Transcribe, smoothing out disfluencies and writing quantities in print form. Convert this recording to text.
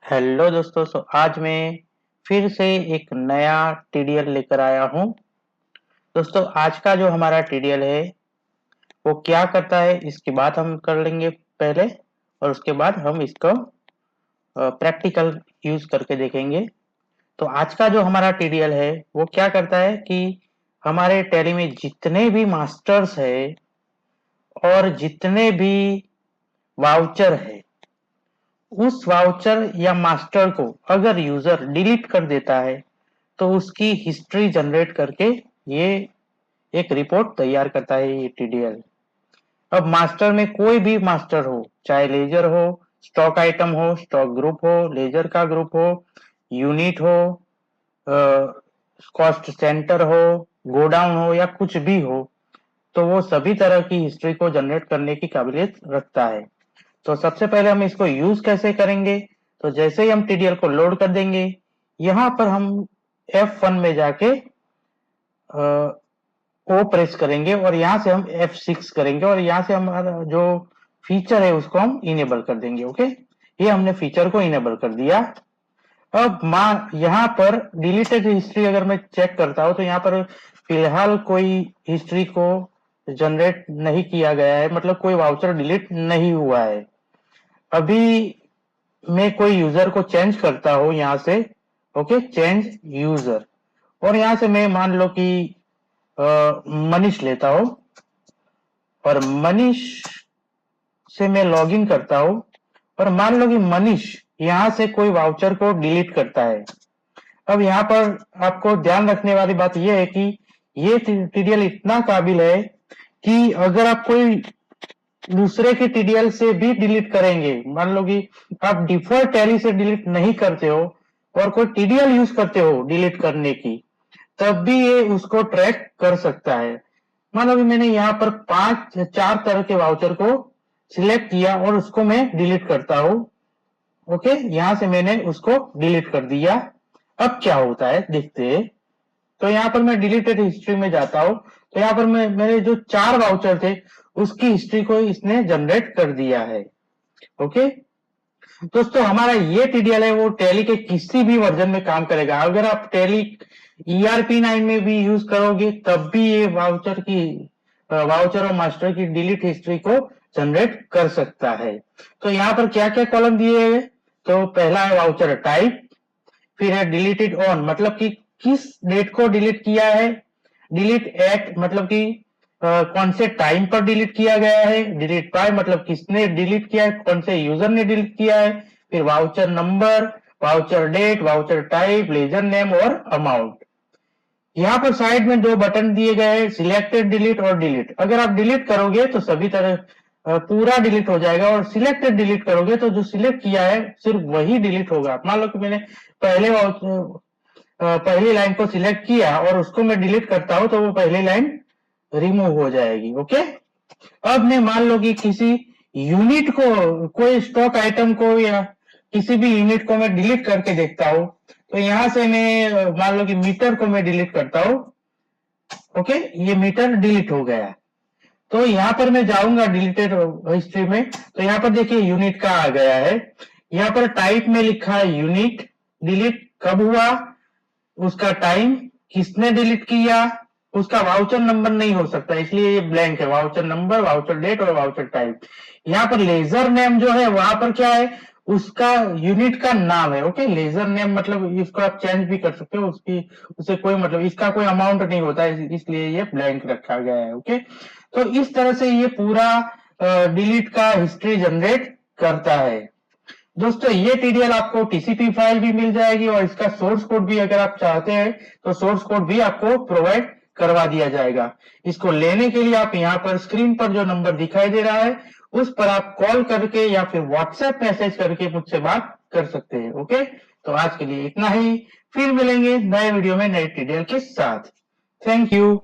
Hello दोस्तों, आज मैं फिर से एक नया टीडीएल लेकर आया हूँ। दोस्तों, आज का जो हमारा टीडीएल है वो क्या करता है इसकी बात हम कर लेंगे पहले, और उसके बाद हम इसको प्रैक्टिकल यूज करके देखेंगे। तो आज का जो हमारा टीडीएल है वो क्या करता है कि हमारे टैली में जितने भी मास्टर्स है और जितने भी वाउचर है, उस वाउचर या मास्टर को अगर यूजर डिलीट कर देता है तो उसकी हिस्ट्री जनरेट करके ये एक रिपोर्ट तैयार करता है ये टीडीएल। अब मास्टर में कोई भी मास्टर हो, चाहे लेजर हो, स्टॉक आइटम हो, स्टॉक ग्रुप हो, लेजर का ग्रुप हो, यूनिट हो, कॉस्ट सेंटर हो, गोडाउन हो या कुछ भी हो, तो वो सभी तरह की हिस्ट्री को जनरेट करने की काबिलियत रखता है। तो सबसे पहले हम इसको यूज कैसे करेंगे? तो जैसे ही हम टीडीएल को लोड कर देंगे, यहाँ पर हम F1 में जाके ओ प्रेस करेंगे और यहाँ से हम F6 करेंगे और यहाँ से हमारा जो फीचर है उसको हम इनेबल कर देंगे। ओके, ये हमने फीचर को इनेबल कर दिया। अब यहाँ पर डिलीटेड हिस्ट्री अगर मैं चेक करता हूं तो यहाँ पर फिलहाल कोई हिस्ट्री को जनरेट नहीं किया गया है, मतलब कोई वाउचर डिलीट नहीं हुआ है। अभी मैं कोई यूजर को चेंज करता हूं यहाँ से, ओके, चेंज यूजर, और यहाँ से मैं मान लो कि मनीष लेता हूं और मनीष से मैं लॉगिन करता हूं और मान लो कि मनीष यहाँ से कोई वाउचर को डिलीट करता है। अब यहाँ पर आपको ध्यान रखने वाली बात यह है कि ये टीडीएल इतना काबिल है कि अगर आप कोई दूसरे के टीडीएल से भी डिलीट करेंगे, मान लो कि आप डिफॉल्ट टैली से डिलीट नहीं करते हो और कोई टीडीएल यूज करते हो डिलीट करने की, तब भी ये उसको ट्रैक कर सकता है। मान लो कि मैंने यहाँ पर 4 तरह के वाउचर को सिलेक्ट किया और उसको मैं डिलीट करता हूं। ओके, यहां से मैंने उसको डिलीट कर दिया। अब क्या होता है देखते हैं। तो यहाँ पर मैं डिलीटेड हिस्ट्री में जाता हूं, तो यहाँ पर मेरे जो 4 वाउचर थे उसकी हिस्ट्री को इसने जनरेट कर दिया है। ओके दोस्तों, हमारा ये टीडीएल है वो टैली के किसी भी वर्जन में काम करेगा। अगर आप टैली ERP9 में भी यूज करोगे तब भी ये वाउचर और मास्टर की डिलीट हिस्ट्री को जनरेट कर सकता है। तो यहाँ पर क्या क्या कॉलम दिए हैं? तो पहला है वाउचर टाइप, फिर है डिलीटेड ऑन, मतलब कि किस डेट को डिलीट किया है, डिलीट एट मतलब कि कौन से टाइम पर डिलीट किया गया है, डिलीट बाय मतलब किसने डिलीट किया है, कौन से यूजर ने डिलीट किया है, फिर voucher number, voucher date, voucher type, ledger name और अमाउंट। यहाँ पर साइड में 2 बटन दिए गए हैं, सिलेक्टेड डिलीट और डिलीट। अगर आप डिलीट करोगे तो सभी तरह पूरा डिलीट हो जाएगा और सिलेक्टेड डिलीट करोगे तो जो सिलेक्ट किया है सिर्फ वही डिलीट होगा। मान लो कि मैंने पहली लाइन को सिलेक्ट किया और उसको मैं डिलीट करता हूं तो वो पहली लाइन रिमूव हो जाएगी। ओके, अब मैं मान लो कि किसी यूनिट को, कोई स्टॉक आइटम को या किसी भी यूनिट को मैं डिलीट करके देखता हूं, तो यहां से मैं मान लो कि मीटर को मैं डिलीट करता हूं। ओके, ये मीटर डिलीट हो गया। तो यहाँ पर मैं जाऊंगा डिलीटेड हिस्ट्री में, तो यहाँ पर देखिए यूनिट का आ गया है। यहाँ पर टाइप में लिखा है यूनिट, डिलीट कब हुआ, उसका टाइम, किसने डिलीट किया, उसका वाउचर नंबर नहीं हो सकता इसलिए ये ब्लैंक है, वाउचर नंबर, वाउचर डेट और वाउचर टाइप। यहाँ पर लेजर नेम जो है वहां पर क्या है, उसका यूनिट का नाम है। ओके, लेजर नेम मतलब इसको आप चेंज भी कर सकते हो, उससे कोई मतलब इसका कोई अमाउंट नहीं होता है, इसलिए ये ब्लैंक रखा गया है। ओके, तो इस तरह से ये पूरा डिलीट का हिस्ट्री जनरेट करता है। दोस्तों, ये टीडीएल आपको टीसीपी फाइल भी मिल जाएगी और इसका सोर्स कोड भी अगर आप चाहते हैं तो सोर्स कोड भी आपको प्रोवाइड करवा दिया जाएगा। इसको लेने के लिए आप यहाँ पर स्क्रीन पर जो नंबर दिखाई दे रहा है उस पर आप कॉल करके या फिर व्हाट्सएप मैसेज करके मुझसे बात कर सकते हैं। ओके, तो आज के लिए इतना ही, फिर मिलेंगे नए वीडियो में नए टीडीएल के साथ। Thank you.